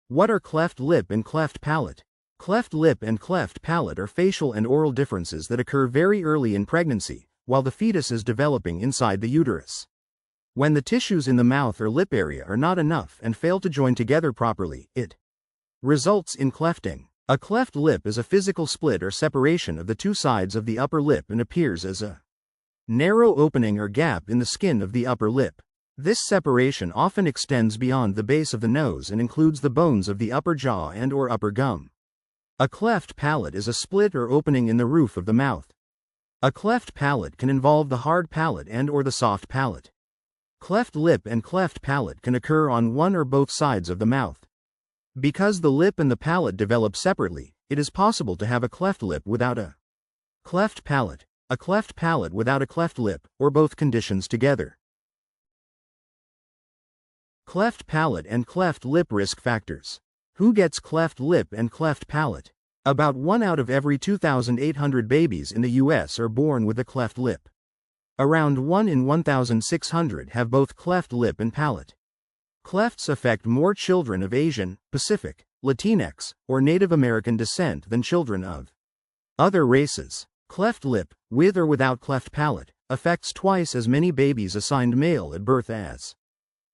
What are cleft lip and cleft palate? Cleft lip and cleft palate are facial and oral differences that occur very early in pregnancy, while the fetus is developing inside the uterus. When the tissues in the mouth or lip area are not enough and fail to join together properly, it results in clefting. A cleft lip is a physical split or separation of the two sides of the upper lip and appears as a narrow opening or gap in the skin of the upper lip. This separation often extends beyond the base of the nose and includes the bones of the upper jaw and/or upper gum. A cleft palate is a split or opening in the roof of the mouth. A cleft palate can involve the hard palate and/or the soft palate. Cleft lip and cleft palate can occur on one or both sides of the mouth. Because the lip and the palate develop separately, it is possible to have a cleft lip without a cleft palate, a cleft palate without a cleft lip, or both conditions together. Cleft palate and cleft lip risk factors. Who gets cleft lip and cleft palate? About 1 out of every 2,800 babies in the U.S. are born with a cleft lip. Around 1 in 1,600 have both cleft lip and palate. Clefts affect more children of Asian, Pacific, Latinx, or Native American descent than children of other races. Cleft lip, with or without cleft palate, affects twice as many babies assigned male at birth as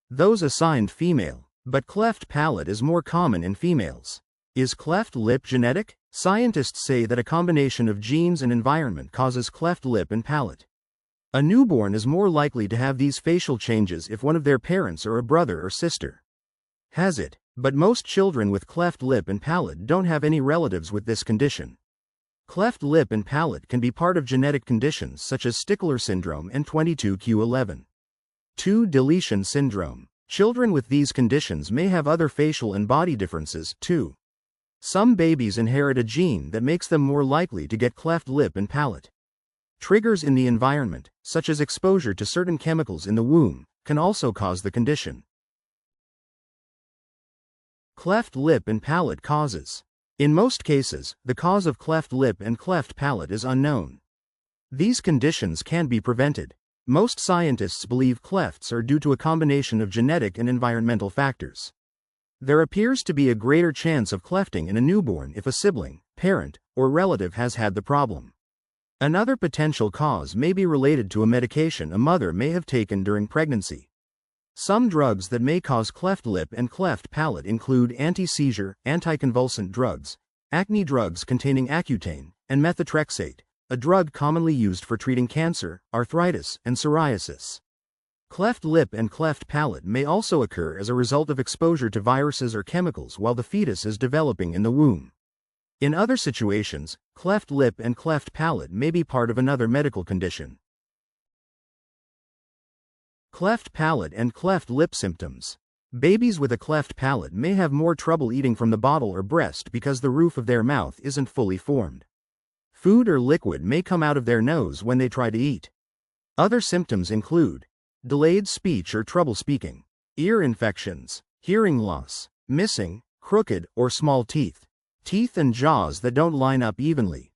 those assigned female, but cleft palate is more common in females. Is cleft lip genetic? Scientists say that a combination of genes and environment causes cleft lip and palate. A newborn is more likely to have these facial changes if one of their parents or a brother or sister has it, but most children with cleft lip and palate don't have any relatives with this condition. Cleft lip and palate can be part of genetic conditions such as Stickler syndrome and 22q11. 2 deletion syndrome. Children with these conditions may have other facial and body differences, too. Some babies inherit a gene that makes them more likely to get cleft lip and palate. Triggers in the environment, such as exposure to certain chemicals in the womb, can also cause the condition. Cleft lip and palate causes. In most cases, the cause of cleft lip and cleft palate is unknown. These conditions can be prevented. Most scientists believe clefts are due to a combination of genetic and environmental factors. There appears to be a greater chance of clefting in a newborn if a sibling, parent, or relative has had the problem. Another potential cause may be related to a medication a mother may have taken during pregnancy. Some drugs that may cause cleft lip and cleft palate include anti-seizure, anticonvulsant drugs, acne drugs containing Accutane, and methotrexate, a drug commonly used for treating cancer, arthritis, and psoriasis. Cleft lip and cleft palate may also occur as a result of exposure to viruses or chemicals while the fetus is developing in the womb. In other situations, cleft lip and cleft palate may be part of another medical condition. Cleft palate and cleft lip symptoms. Babies with a cleft palate may have more trouble eating from the bottle or breast because the roof of their mouth isn't fully formed. Food or liquid may come out of their nose when they try to eat. Other symptoms include delayed speech or trouble speaking, ear infections, hearing loss, missing, crooked, or small teeth, teeth and jaws that don't line up evenly.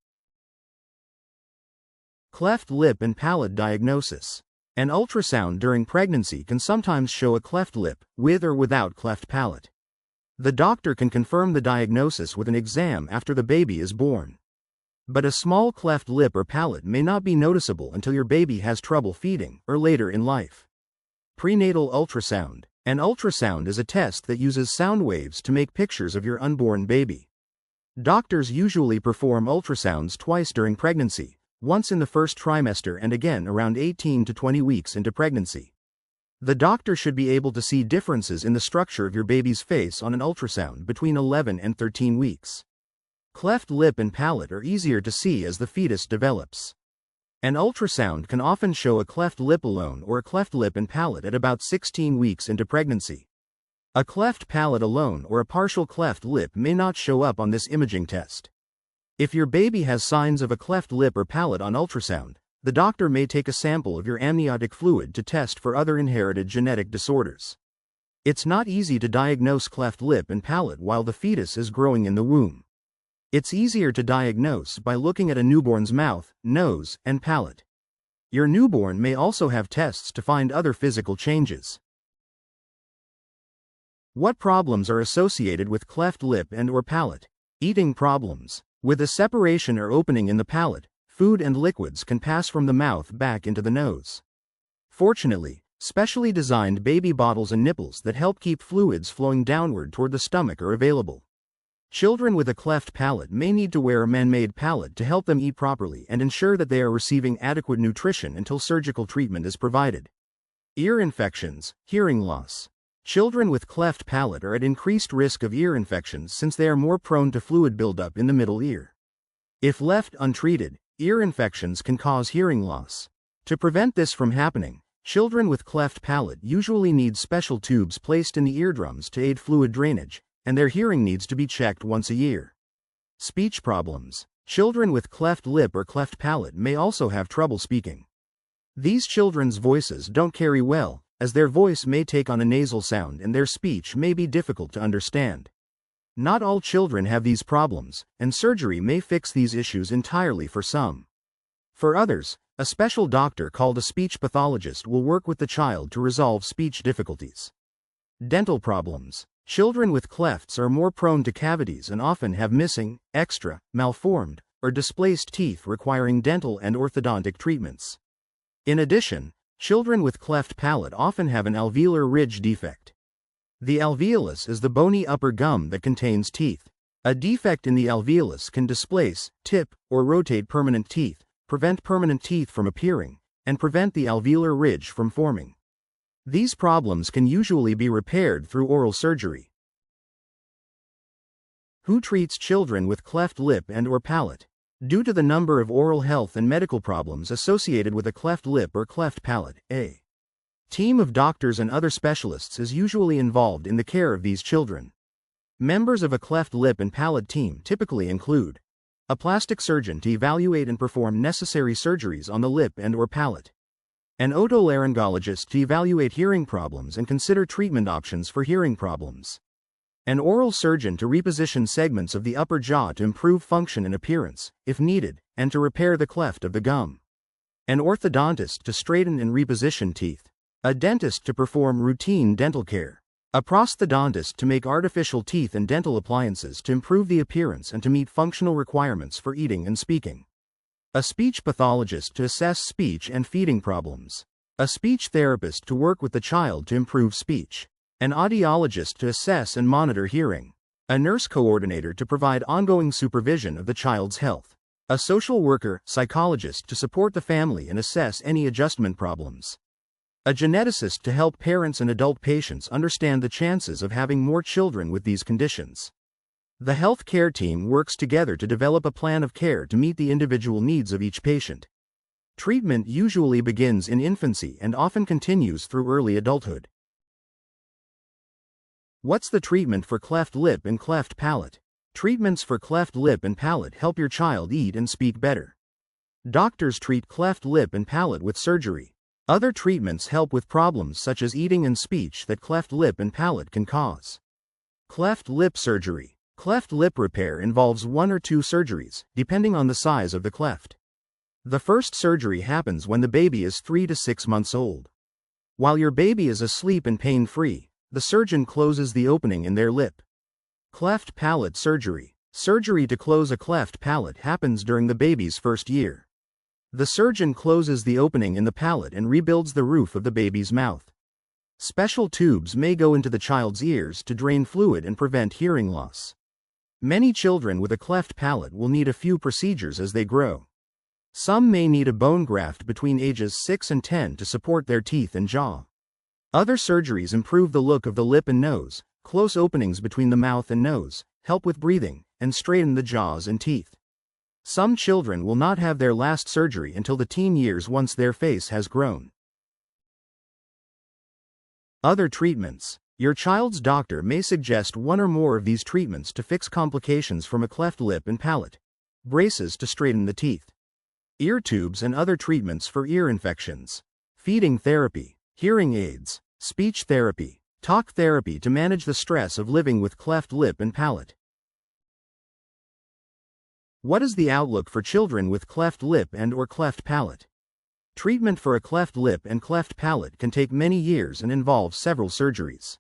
Cleft lip and palate diagnosis. An ultrasound during pregnancy can sometimes show a cleft lip, with or without cleft palate. The doctor can confirm the diagnosis with an exam after the baby is born. But a small cleft lip or palate may not be noticeable until your baby has trouble feeding, or later in life. Prenatal ultrasound. An ultrasound is a test that uses sound waves to make pictures of your unborn baby. Doctors usually perform ultrasounds twice during pregnancy, once in the first trimester and again around 18 to 20 weeks into pregnancy. The doctor should be able to see differences in the structure of your baby's face on an ultrasound between 11 and 13 weeks. Cleft lip and palate are easier to see as the fetus develops. An ultrasound can often show a cleft lip alone or a cleft lip and palate at about 16 weeks into pregnancy. A cleft palate alone or a partial cleft lip may not show up on this imaging test. If your baby has signs of a cleft lip or palate on ultrasound, the doctor may take a sample of your amniotic fluid to test for other inherited genetic disorders. It's not easy to diagnose cleft lip and palate while the fetus is growing in the womb. It's easier to diagnose by looking at a newborn's mouth, nose, and palate. Your newborn may also have tests to find other physical changes. What problems are associated with cleft lip and/or palate? Eating problems. With a separation or opening in the palate, food and liquids can pass from the mouth back into the nose. Fortunately, specially designed baby bottles and nipples that help keep fluids flowing downward toward the stomach are available. Children with a cleft palate may need to wear a man-made palate to help them eat properly and ensure that they are receiving adequate nutrition until surgical treatment is provided. Ear infections, hearing loss. Children with cleft palate are at increased risk of ear infections since they are more prone to fluid buildup in the middle ear. If left untreated, ear infections can cause hearing loss. To prevent this from happening, children with cleft palate usually need special tubes placed in the eardrums to aid fluid drainage, and their hearing needs to be checked once a year. Speech problems. Children with cleft lip or cleft palate may also have trouble speaking. These children's voices don't carry well, as their voice may take on a nasal sound and their speech may be difficult to understand. Not all children have these problems, and surgery may fix these issues entirely for some. For others, a special doctor called a speech pathologist will work with the child to resolve speech difficulties. Dental problems. Children with clefts are more prone to cavities and often have missing, extra, malformed, or displaced teeth requiring dental and orthodontic treatments. In addition, children with cleft palate often have an alveolar ridge defect. The alveolus is the bony upper gum that contains teeth. A defect in the alveolus can displace, tip, or rotate permanent teeth, prevent permanent teeth from appearing, and prevent the alveolar ridge from forming. These problems can usually be repaired through oral surgery. Who treats children with cleft lip and/or palate? Due to the number of oral health and medical problems associated with a cleft lip or cleft palate, a team of doctors and other specialists is usually involved in the care of these children. Members of a cleft lip and palate team typically include a plastic surgeon to evaluate and perform necessary surgeries on the lip and/or palate, an otolaryngologist to evaluate hearing problems and consider treatment options for hearing problems, an oral surgeon to reposition segments of the upper jaw to improve function and appearance, if needed, and to repair the cleft of the gum, an orthodontist to straighten and reposition teeth, a dentist to perform routine dental care, a prosthodontist to make artificial teeth and dental appliances to improve the appearance and to meet functional requirements for eating and speaking, a speech pathologist to assess speech and feeding problems, a speech therapist to work with the child to improve speech, an audiologist to assess and monitor hearing, a nurse coordinator to provide ongoing supervision of the child's health, a social worker, psychologist to support the family and assess any adjustment problems, a geneticist to help parents and adult patients understand the chances of having more children with these conditions. The health care team works together to develop a plan of care to meet the individual needs of each patient. Treatment usually begins in infancy and often continues through early adulthood. What's the treatment for cleft lip and cleft palate? Treatments for cleft lip and palate help your child eat and speak better. Doctors treat cleft lip and palate with surgery. Other treatments help with problems such as eating and speech that cleft lip and palate can cause. Cleft lip surgery. Cleft lip repair involves 1 or 2 surgeries, depending on the size of the cleft. The first surgery happens when the baby is 3 to 6 months old. While your baby is asleep and pain-free, the surgeon closes the opening in their lip. Cleft palate surgery. Surgery to close a cleft palate happens during the baby's first year. The surgeon closes the opening in the palate and rebuilds the roof of the baby's mouth. Special tubes may go into the child's ears to drain fluid and prevent hearing loss. Many children with a cleft palate will need a few procedures as they grow. Some may need a bone graft between ages 6 and 10 to support their teeth and jaw. Other surgeries improve the look of the lip and nose, close openings between the mouth and nose, help with breathing, and straighten the jaws and teeth. Some children will not have their last surgery until the teen years once their face has grown. Other treatments. Your child's doctor may suggest 1 or more of these treatments to fix complications from a cleft lip and palate. Braces to straighten the teeth. Ear tubes and other treatments for ear infections. Feeding therapy. Hearing aids, speech therapy, talk therapy to manage the stress of living with cleft lip and palate. What is the outlook for children with cleft lip and/or cleft palate? Treatment for a cleft lip and cleft palate can take many years and involve several surgeries.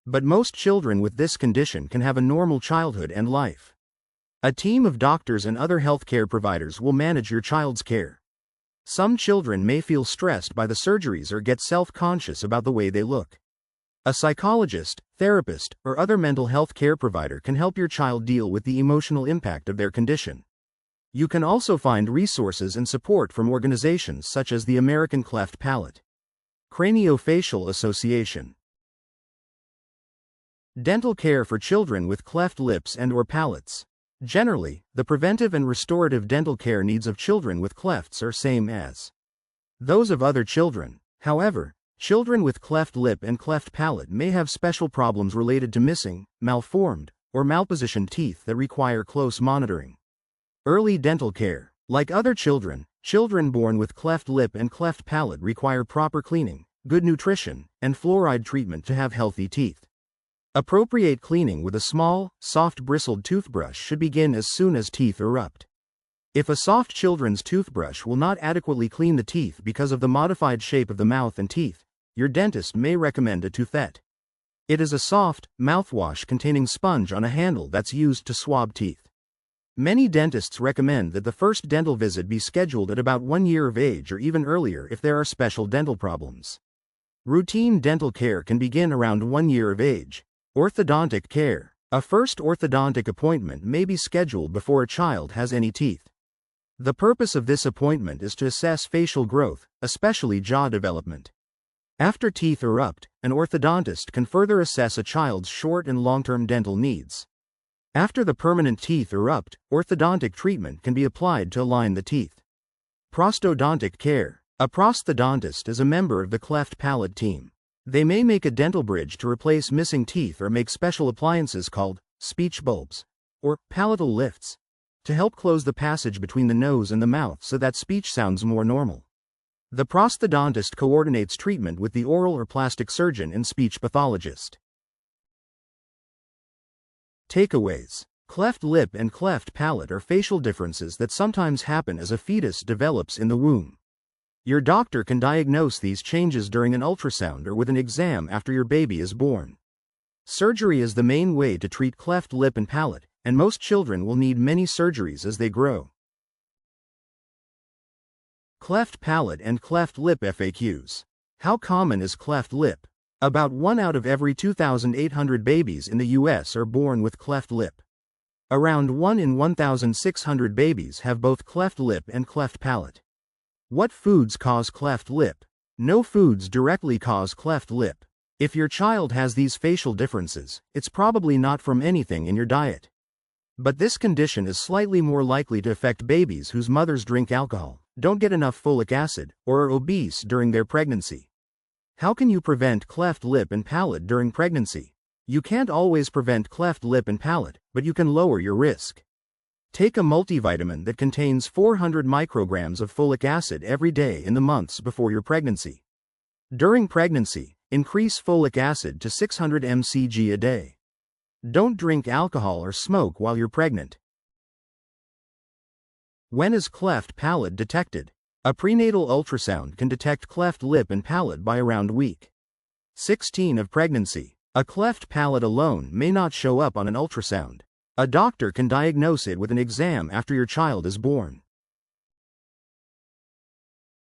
But most children with this condition can have a normal childhood and life. A team of doctors and other healthcare providers will manage your child's care. Some children may feel stressed by the surgeries or get self-conscious about the way they look. A psychologist, therapist, or other mental health care provider can help your child deal with the emotional impact of their condition. You can also find resources and support from organizations such as the American Cleft Palate Craniofacial Association. Dental care for children with cleft lips and/or palates. Generally, the preventive and restorative dental care needs of children with clefts are same as those of other children. However, children with cleft lip and cleft palate may have special problems related to missing, malformed, or malpositioned teeth that require close monitoring. Early dental care. Like other children, children born with cleft lip and cleft palate require proper cleaning, good nutrition, and fluoride treatment to have healthy teeth. Appropriate cleaning with a small, soft bristled toothbrush should begin as soon as teeth erupt. If a soft children's toothbrush will not adequately clean the teeth because of the modified shape of the mouth and teeth, your dentist may recommend a toothette. It is a soft, mouthwash containing sponge on a handle that's used to swab teeth. Many dentists recommend that the first dental visit be scheduled at about 1 year of age or even earlier if there are special dental problems. Routine dental care can begin around 1 year of age. Orthodontic care. A first orthodontic appointment may be scheduled before a child has any teeth. The purpose of this appointment is to assess facial growth, especially jaw development. After teeth erupt, an orthodontist can further assess a child's short and long-term dental needs. After the permanent teeth erupt, orthodontic treatment can be applied to align the teeth. Prosthodontic care. A prosthodontist is a member of the cleft palate team. They may make a dental bridge to replace missing teeth or make special appliances called speech bulbs or palatal lifts to help close the passage between the nose and the mouth so that speech sounds more normal. The prosthodontist coordinates treatment with the oral or plastic surgeon and speech pathologist. Takeaways. Cleft lip and cleft palate are facial differences that sometimes happen as a fetus develops in the womb. Your doctor can diagnose these changes during an ultrasound or with an exam after your baby is born. Surgery is the main way to treat cleft lip and palate, and most children will need many surgeries as they grow. Cleft palate and cleft lip FAQs. How common is cleft lip? About 1 out of every 2,800 babies in the US are born with cleft lip. Around 1 in 1,600 babies have both cleft lip and cleft palate. What foods cause cleft lip? No foods directly cause cleft lip. If your child has these facial differences, it's probably not from anything in your diet. But this condition is slightly more likely to affect babies whose mothers drink alcohol, don't get enough folic acid, or are obese during their pregnancy. How can you prevent cleft lip and palate during pregnancy? You can't always prevent cleft lip and palate, but you can lower your risk. Take a multivitamin that contains 400 micrograms of folic acid every day in the months before your pregnancy. During pregnancy, increase folic acid to 600 mcg a day. Don't drink alcohol or smoke while you're pregnant. When is cleft palate detected? A prenatal ultrasound can detect cleft lip and palate by around week 16 of pregnancy. A cleft palate alone may not show up on an ultrasound. A doctor can diagnose it with an exam after your child is born.